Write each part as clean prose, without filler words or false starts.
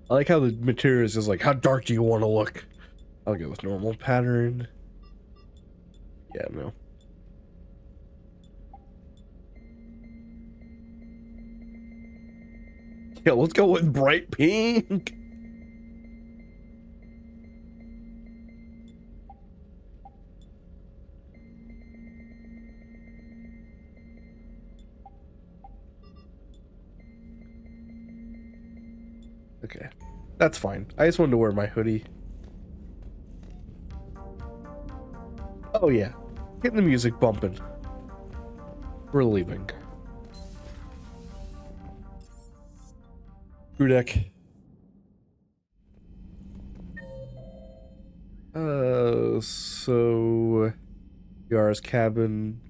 I like how the material is just like, how dark do you want to look? I'll go with normal pattern. Yeah, no. Yeah, let's go with bright pink. Okay, that's fine. I just wanted to wear my hoodie. Oh yeah, getting the music bumping. We're leaving. Crew deck. So Yara's cabin,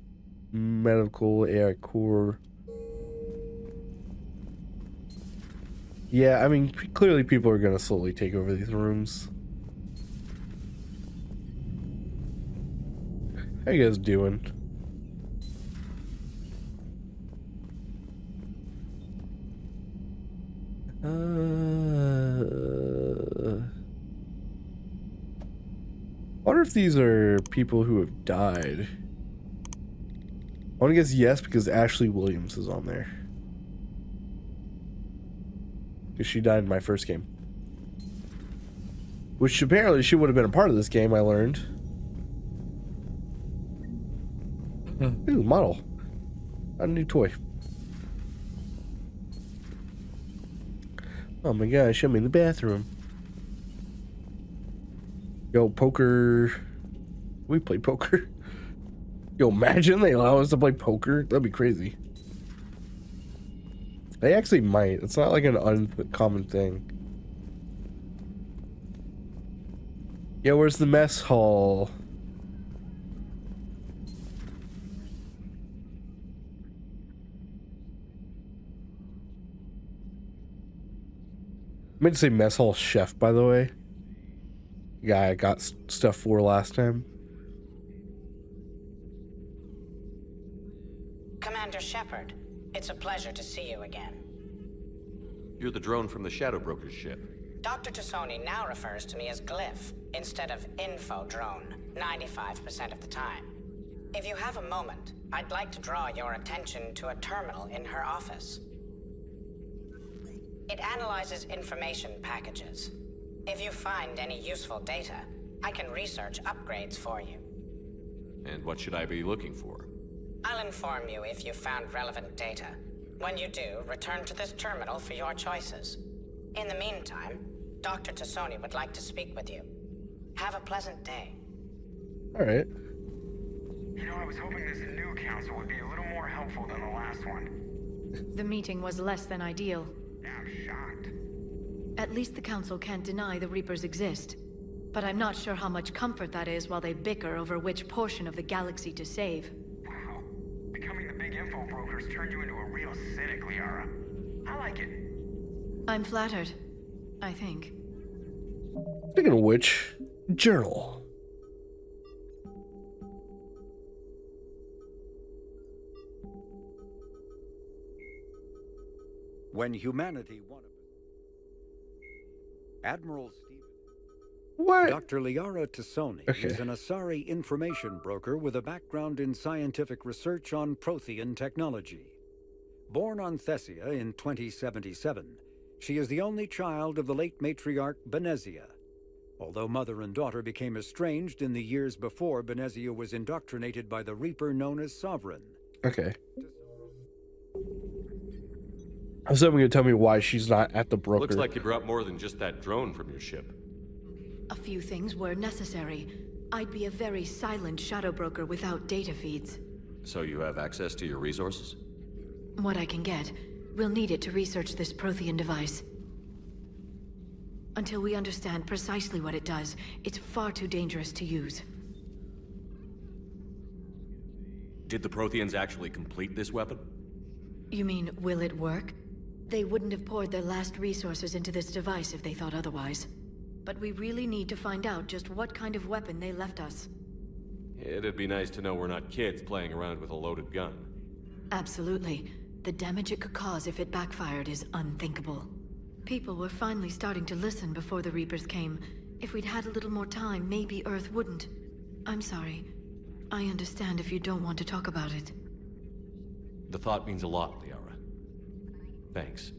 medical, AI core. Yeah, I mean, clearly people are gonna slowly take over these rooms. How you guys doing? I wonder if these are people who have died. I want to guess yes because Ashley Williams is on there. Because she died in my first game. Which apparently she would have been a part of this game, I learned. Ooh, model. A new toy. Oh my gosh, I'm in the bathroom. Yo, poker. We play poker. Yo, imagine they allow us to play poker. That'd be crazy. They actually might. It's not like an uncommon thing. Yeah, where's the mess hall? I meant to say mess hall chef, by the way. The guy I got stuff for last time. Commander Shepard, it's a pleasure to see you again. You're the drone from the Shadow Broker's ship. Dr. Tassoni now refers to me as Glyph instead of Info Drone, 95% of the time. If you have a moment, I'd like to draw your attention to a terminal in her office. It analyzes information packages. If you find any useful data, I can research upgrades for you. And what should I be looking for? I'll inform you if you found relevant data. When you do, return to this terminal for your choices. In the meantime, Dr. Tassoni would like to speak with you. Have a pleasant day. Alright. You know, I was hoping this new council would be a little more helpful than the last one. The meeting was less than ideal. Yeah, I'm shocked. At least the council can't deny the Reapers exist. But I'm not sure how much comfort that is while they bicker over which portion of the galaxy to save. Wow. Becoming the big info brokers turned you into a real cynic, Liara. I like it. I'm flattered. I think. Speaking of which, journal. When humanity wanted... Admiral Stephen... What? Dr. Liara Tassoni is an Asari information broker with a background in scientific research on Prothean technology. Born on Thessia in 2077, she is the only child of the late matriarch Benezia. Although mother and daughter became estranged in the years before Benezia was indoctrinated by the Reaper known as Sovereign. Okay. I was hoping you'd tell me why she's not at the broker. Looks like you brought more than just that drone from your ship. A few things were necessary. I'd be a very silent shadow broker without data feeds. So you have access to your resources? What I can get. We'll need it to research this Prothean device. Until we understand precisely what it does, it's far too dangerous to use. Did the Protheans actually complete this weapon? You mean, will it work? They wouldn't have poured their last resources into this device if they thought otherwise. But we really need to find out just what kind of weapon they left us. It'd be nice to know we're not kids playing around with a loaded gun. Absolutely. The damage it could cause if it backfired is unthinkable. People were finally starting to listen before the Reapers came. If we'd had a little more time, maybe Earth wouldn't. I'm sorry. I understand if you don't want to talk about it. The thought means a lot, Liara. Thanks.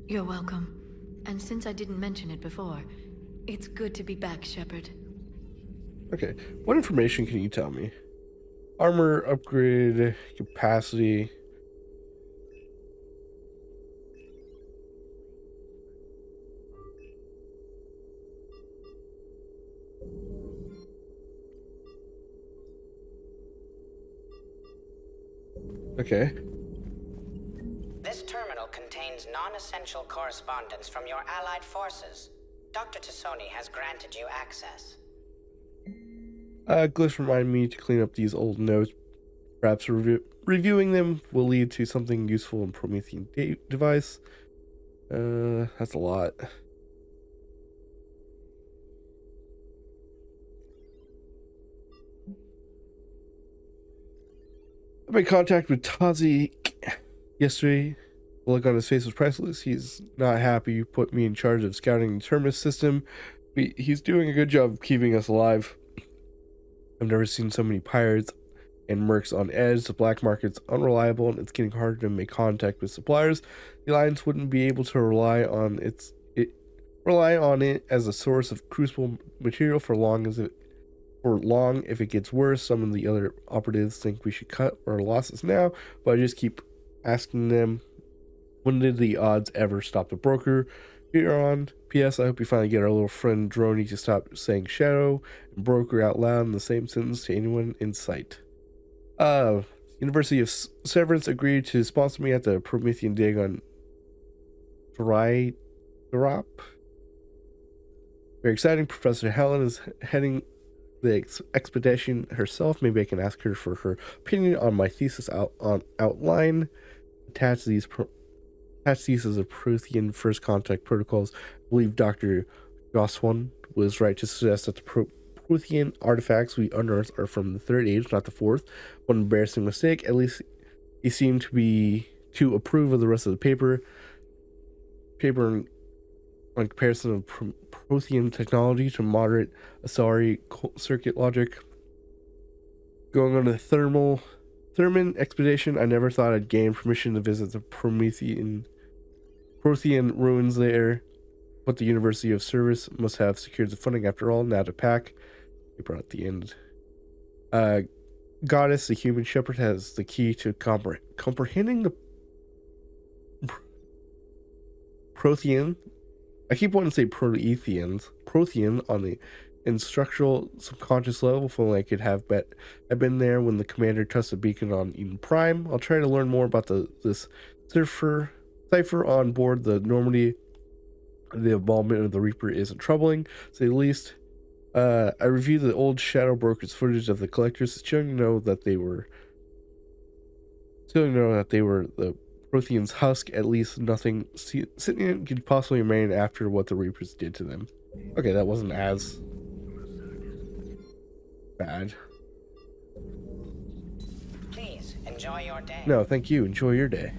You're welcome. And since I didn't mention it before, it's good to be back, Shepard. Okay, what information can you tell me? Armor upgrade, capacity. Okay. This terminal contains non-essential correspondence from your allied forces. Dr. Tassoni has granted you access. Glyphs remind me to clean up these old notes. Perhaps reviewing them will lead to something useful in Promethean device. That's a lot. I made contact with Tazi yesterday. The look on his face was priceless. He's not happy you put me in charge of scouting the Terminus system. He's doing a good job of keeping us alive. I've never seen so many pirates and mercs on edge. The black market's unreliable and it's getting harder to make contact with suppliers. The Alliance wouldn't be able to rely on it as a source of crucible material for long if it gets worse. Some of the other operatives think we should cut our losses now, but I just keep asking them, when did the odds ever stop the broker? Here on PS, I hope you finally get our little friend Droney to stop saying shadow and broker out loud in the same sentence to anyone in sight. University of Severance agreed to sponsor me at the Promethean dig on Drop. Very exciting. Professor Helen is heading the expedition herself. Maybe I can ask her for her opinion on my thesis outline. Attach these of Prothean first contact protocols. I believe Dr. Goswan was right to suggest that the Prothean artifacts we unearthed are from the Third Age, not the Fourth. One embarrassing mistake. At least he seemed to approve of the rest of the paper on comparison of Prothean technology to moderate Asari circuit logic. Going on to the Thermin expedition, I never thought I'd gain permission to visit the Prothean ruins there, but the University of Service must have secured the funding after all. Now to pack. They brought the end. Goddess, the human shepherd, has the key to comprehending the Prothean. I keep wanting to say Prothean on the instructional subconscious level. If only I could have I've been there when the commander trusts a beacon on Eden Prime. I'll try to learn more about this cipher on board the Normandy. The involvement of the Reaper isn't troubling, to say the least. I reviewed the old Shadow Brokers footage of the collectors, showing to know that they were the Prothean's husk. At least nothing sentient could possibly remain after what the Reapers did to them. Okay, that wasn't as bad. Please, enjoy your day. No, thank you. Enjoy your day.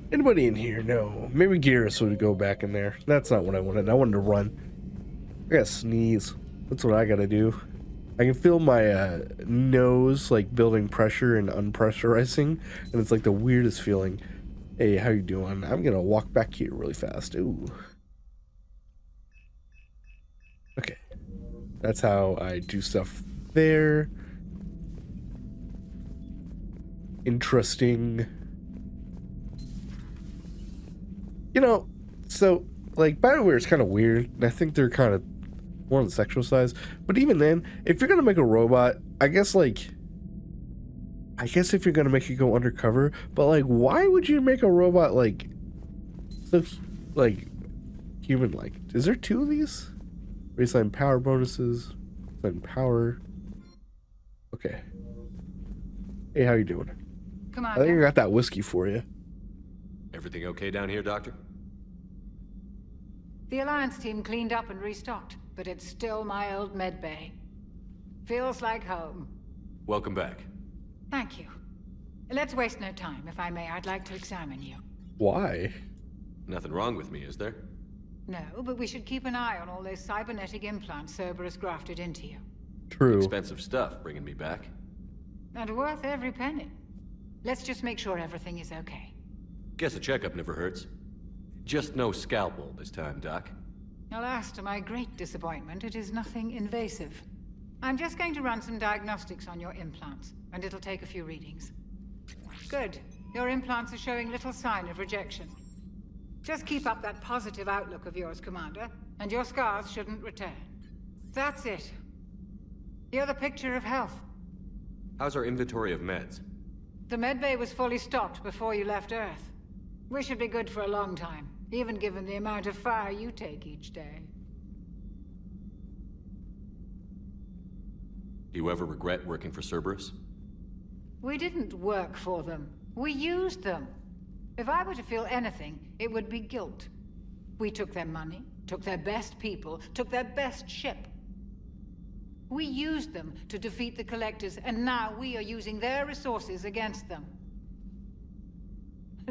Anybody in here? No. Maybe Garrus would go back in there. That's not what I wanted. I wanted to run. I gotta sneeze. That's what I gotta do. I can feel my nose like building pressure and unpressurizing, and it's like the weirdest feeling. Hey, how you doing? I'm gonna walk back here really fast. Ooh. Okay. That's how I do stuff there. Interesting. You know, so, like, BioWare is kind of weird, and I think they're kind of more on the sexual side. But even then, if you're going to make a robot, I guess if you're going to make it go undercover, but, like, why would you make a robot, like, so, like, human-like? Is there two of these? Baseline power bonuses, baseline power. Okay. Hey, how you doing? Come on. I think I got that whiskey for you. Everything okay down here, Doctor? The Alliance team cleaned up and restocked, but it's still my old med bay. Feels like home. Welcome back. Thank you. Let's waste no time. If I may, I'd like to examine you. Why? Nothing wrong with me, is there? No, but we should keep an eye on all those cybernetic implants Cerberus grafted into you. True. Expensive stuff bringing me back. And worth every penny. Let's just make sure everything is okay. Guess a checkup never hurts. Just no scalpel this time, Doc. Alas, to my great disappointment, it is nothing invasive. I'm just going to run some diagnostics on your implants, and it'll take a few readings. Good. Your implants are showing little sign of rejection. Just keep up that positive outlook of yours, Commander, and your scars shouldn't return. That's it. You're the picture of health. How's our inventory of meds? The medbay was fully stocked before you left Earth. We should be good for a long time, even given the amount of fire you take each day. Do you ever regret working for Cerberus? We didn't work for them. We used them. If I were to feel anything, it would be guilt. We took their money, took their best people, took their best ship. We used them to defeat the Collectors, and now we are using their resources against them.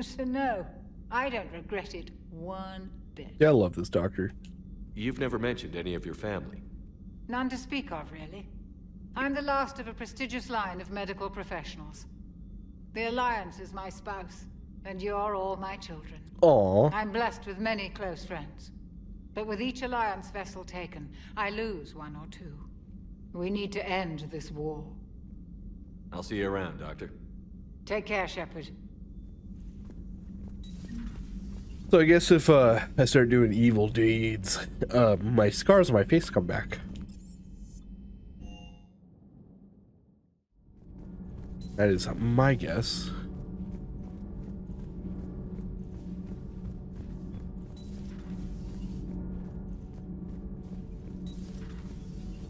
So no, I don't regret it one bit. Yeah, I love this doctor. You've never mentioned any of your family. None to speak of, really. I'm the last of a prestigious line of medical professionals. The Alliance is my spouse, and you're all my children. Aww. I'm blessed with many close friends. But with each Alliance vessel taken, I lose one or two. We need to end this war. I'll see you around, Doctor. Take care, Shepard. So I guess if I start doing evil deeds, my scars on my face come back. That is my guess.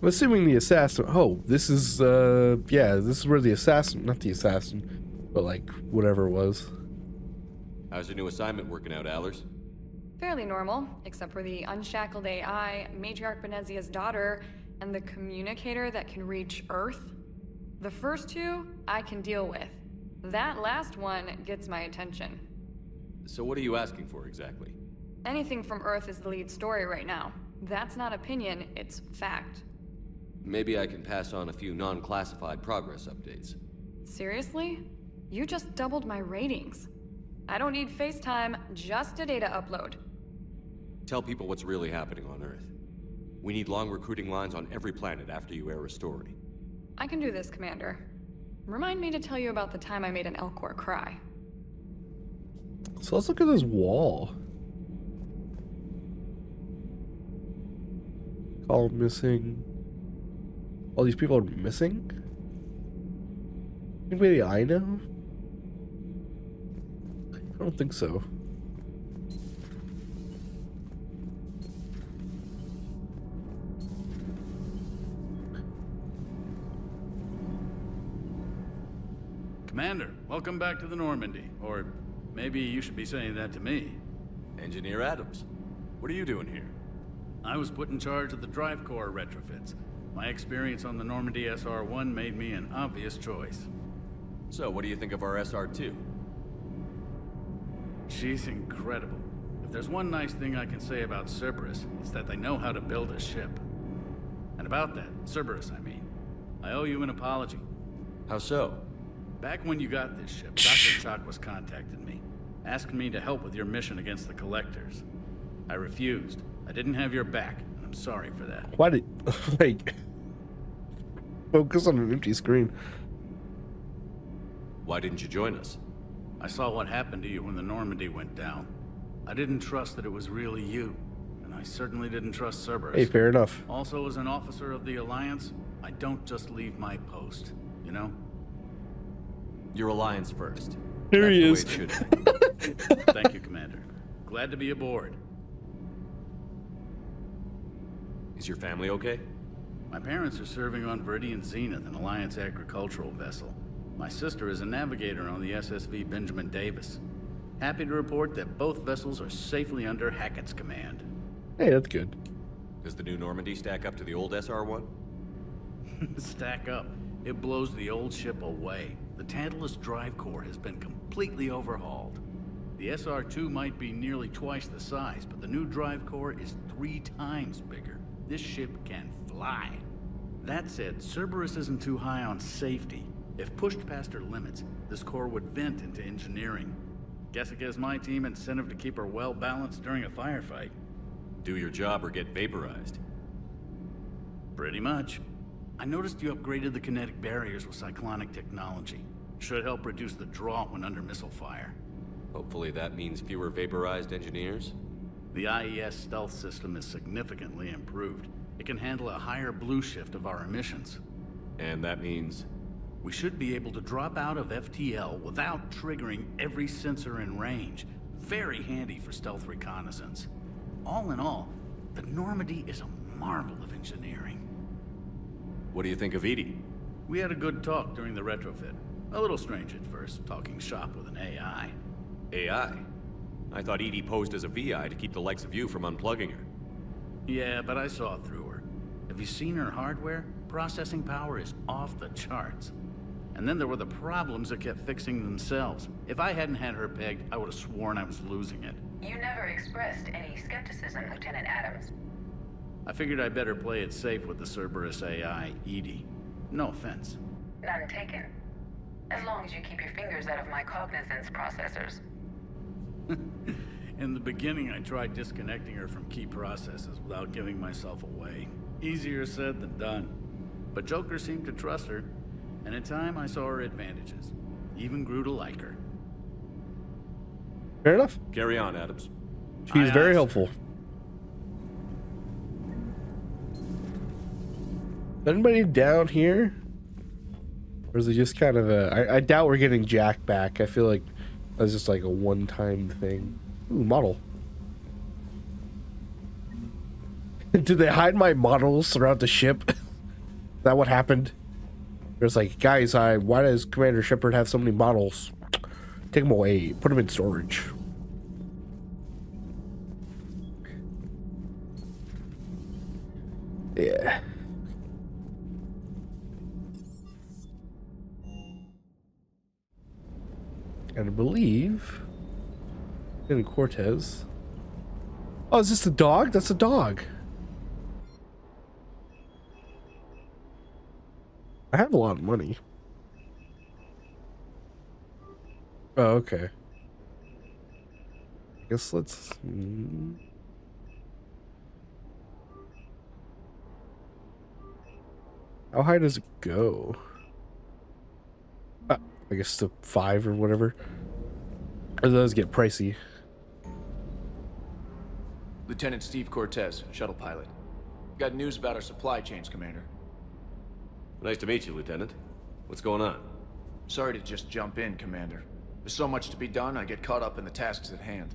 I'm assuming the assassin. Oh, this is yeah, this is where the assassin, not the assassin, but like whatever it was. How's your new assignment working out, Allers? Fairly normal, except for the unshackled AI, Matriarch Benezia's daughter, and the communicator that can reach Earth. The first two, I can deal with. That last one gets my attention. So what are you asking for exactly? Anything from Earth is the lead story right now. That's not opinion, it's fact. Maybe I can pass on a few non-classified progress updates. Seriously? You just doubled my ratings. I don't need FaceTime, just a data upload. Tell people what's really happening on Earth. We need long recruiting lines on every planet after you air a story. I can do this, Commander. Remind me to tell you about the time I made an Elcor cry. So let's look at this wall. Call missing. All these people are missing? Anybody I know? I don't think so. Commander, welcome back to the Normandy. Or maybe you should be saying that to me. Engineer Adams, what are you doing here? I was put in charge of the drive core retrofits. My experience on the Normandy SR-1 made me an obvious choice. So, what do you think of our SR-2? She's incredible. If there's one nice thing I can say about Cerberus, it's that they know how to build a ship. And about that, Cerberus, I mean, I owe you an apology. How so? Back when you got this ship, Dr. Chakwas contacted me, asking me to help with your mission against the Collectors. I refused. I didn't have your back, and I'm sorry for that. Why did, like, focus on an empty screen? Why didn't you join us? I saw what happened to you when the Normandy went down. I didn't trust that it was really you, and I certainly didn't trust Cerberus. Hey, fair enough. Also, as an officer of the Alliance, I don't just leave my post, you know? Your Alliance first. Here he is. That's the way it should be. Thank you, Commander. Glad to be aboard. Is your family okay? My parents are serving on Viridian Zenith, an Alliance agricultural vessel. My sister is a navigator on the SSV Benjamin Davis. Happy to report that both vessels are safely under Hackett's command. Hey, that's good. Does the new Normandy stack up to the old SR-1? stack up. It blows the old ship away. The Tantalus drive core has been completely overhauled. The SR-2 might be nearly twice the size, but the new drive core is 3 times bigger. This ship can fly. That said, Cerberus isn't too high on safety. If pushed past her limits, this core would vent into engineering. Guess it gives my team incentive to keep her well balanced during a firefight. Do your job or get vaporized. Pretty much. I noticed you upgraded the kinetic barriers with cyclonic technology. Should help reduce the draw when under missile fire. Hopefully that means fewer vaporized engineers? The IES stealth system is significantly improved. It can handle a higher blue shift of our emissions. And that means? We should be able to drop out of FTL without triggering every sensor in range. Very handy for stealth reconnaissance. All in all, the Normandy is a marvel of engineering. What do you think of Edie? We had a good talk during the retrofit. A little strange at first, talking shop with an AI. AI? I thought Edie posed as a VI to keep the likes of you from unplugging her. Yeah, but I saw through her. Have you seen her hardware? Processing power is off the charts. And then there were the problems that kept fixing themselves. If I hadn't had her pegged, I would have sworn I was losing it. You never expressed any skepticism, Lieutenant Adams. I figured I'd better play it safe with the Cerberus AI, Edie. No offense. None taken. As long as you keep your fingers out of my cognizance processors. In the beginning, I tried disconnecting her from key processes without giving myself away. Easier said than done. But Joker seemed to trust her, and in time I saw her advantages. Even grew to like her. Fair enough. Carry on, Adams. She's very helpful. Anybody down here? Or is it just kind of a... I doubt we're getting Jack back. I feel like that's just like a one-time thing. Ooh, model. Did they hide my models throughout the ship? Is that what happened? There's like, guys, why does Commander Shepard have so many models? Take them away. Put them in storage. Yeah. And I believe in Cortez. Oh, is this the dog? That's a dog. I have a lot of money. Oh, okay. I guess let's... How high does it go? I guess to 5 or whatever. Or those get pricey. Lieutenant Steve Cortez, shuttle pilot. Got news about our supply chains, Commander. Nice to meet you, Lieutenant. What's going on? Sorry to just jump in, Commander. There's so much to be done, I get caught up in the tasks at hand.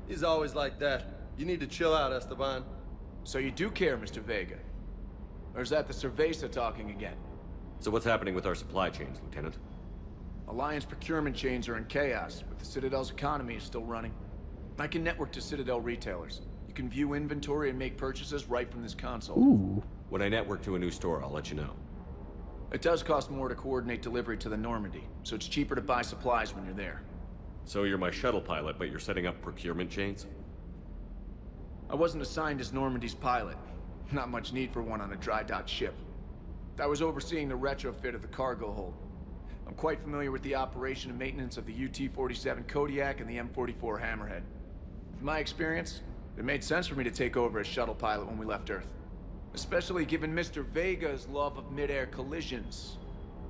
He's always like that. You need to chill out, Esteban. So you do care, Mr. Vega? Or is that the Cerveza talking again? So what's happening with our supply chains, Lieutenant? Alliance procurement chains are in chaos, but the Citadel's economy is still running. I can network to Citadel retailers. You can view inventory and make purchases right from this console. Ooh. When I network to a new store, I'll let you know. It does cost more to coordinate delivery to the Normandy, so it's cheaper to buy supplies when you're there. So you're my shuttle pilot, but you're setting up procurement chains? I wasn't assigned as Normandy's pilot. Not much need for one on a dry dock ship. I was overseeing the retrofit of the cargo hold. I'm quite familiar with the operation and maintenance of the UT-47 Kodiak and the M44 Hammerhead. In my experience, it made sense for me to take over as shuttle pilot when we left Earth. Especially given Mr. Vega's love of mid-air collisions.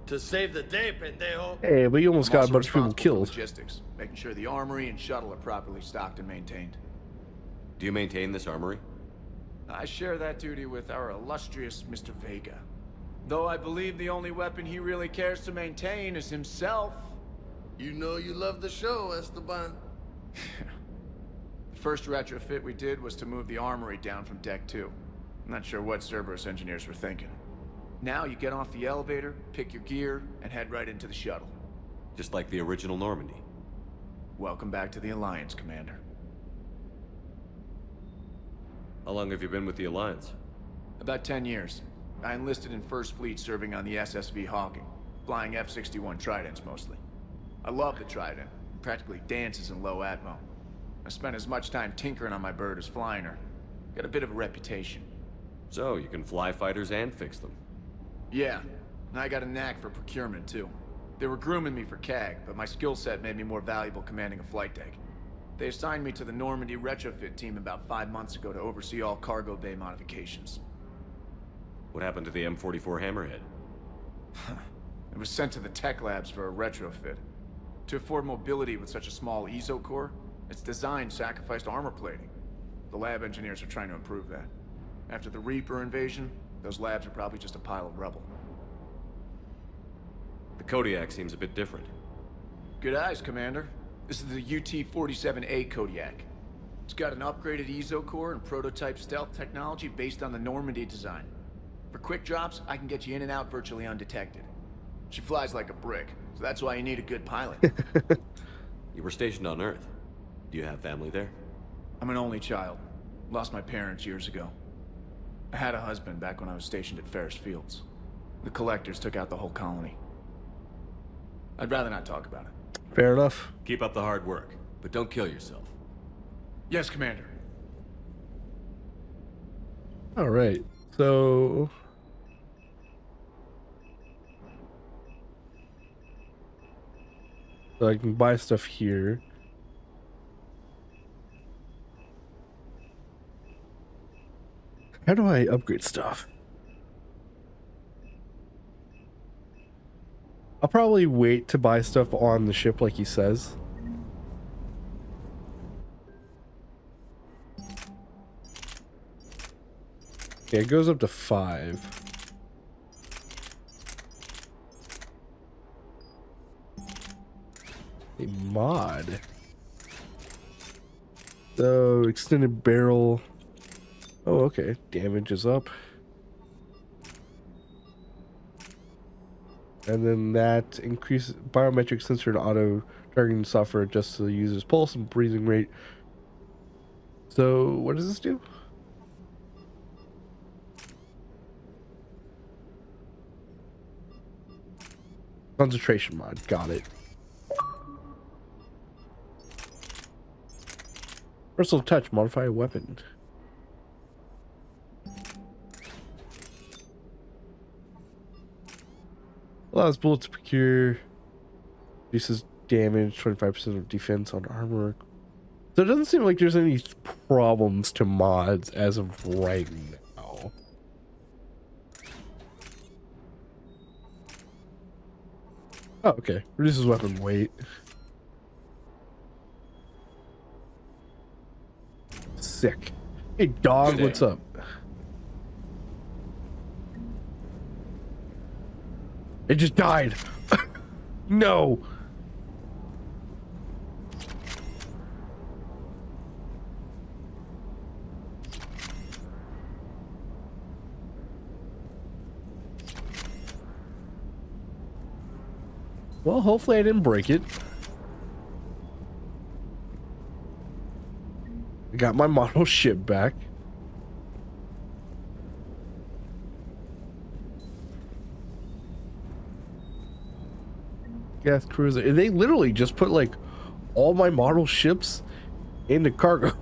To save the day, pendejo. Hey, but you almost got a bunch of people responsible killed. for logistics, making sure the armory and shuttle are properly stocked and maintained. Do you maintain this armory? I share that duty with our illustrious Mr. Vega. Though I believe the only weapon he really cares to maintain is himself. You know you love the show, Esteban. The first retrofit we did was to move the armory down from Deck 2. I'm not sure what Cerberus engineers were thinking. Now you get off the elevator, pick your gear, and head right into the shuttle. Just like the original Normandy. Welcome back to the Alliance, Commander. How long have you been with the Alliance? About 10 years. I enlisted in First Fleet serving on the SSV Hawking, flying F-61 Tridents mostly. I love the Trident. It practically dances in low atmo. I spent as much time tinkering on my bird as flying her. Got a bit of a reputation. So, you can fly fighters and fix them. Yeah, and I got a knack for procurement too. They were grooming me for CAG, but my skill set made me more valuable commanding a flight deck. They assigned me to the Normandy retrofit team about 5 months ago to oversee all cargo bay modifications. What happened to the M44 Hammerhead? It was sent to the tech labs for a retrofit. To afford mobility with such a small ESO core, its design sacrificed armor plating. The lab engineers are trying to improve that. After the Reaper invasion, those labs are probably just a pile of rubble. The Kodiak seems a bit different. Good eyes, Commander. This is the UT-47A Kodiak. It's got an upgraded ESO core and prototype stealth technology based on the Normandy design. For quick drops, I can get you in and out virtually undetected. She flies like a brick, so that's why you need a good pilot. You were stationed on Earth. Do you have family there? I'm an only child. Lost my parents years ago. I had a husband back when I was stationed at Ferris Fields. The Collectors took out the whole colony. I'd rather not talk about it. Fair enough. Keep up the hard work, but don't kill yourself. Yes, Commander. All right. So I can buy stuff here. How do I upgrade stuff? I'll probably wait to buy stuff on the ship like he says. Okay, it goes up to 5. A mod. So, extended barrel. Oh, okay. Damage is up. And then that increases biometric sensor and auto targeting software adjusts the user's pulse and breathing rate. So, what does this do? Concentration mod. Got it. Personal touch. Modify a weapon. Allows bullets to procure. Reduces damage. 25% of defense on armor. So it doesn't seem like there's any problems to mods as of right now. Oh, okay. Reduces weapon weight. Sick. Hey, dog, what's up? It just died. No. Well, hopefully I didn't break it. I got my model ship back. Gas cruiser. They literally just put like all my model ships into cargo.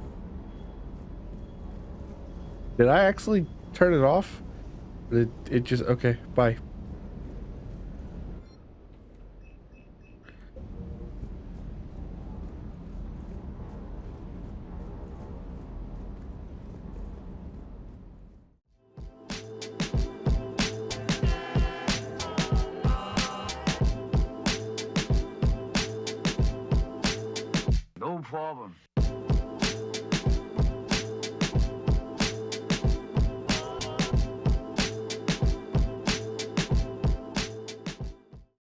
Did I actually turn it off? It just, okay, bye. No problem.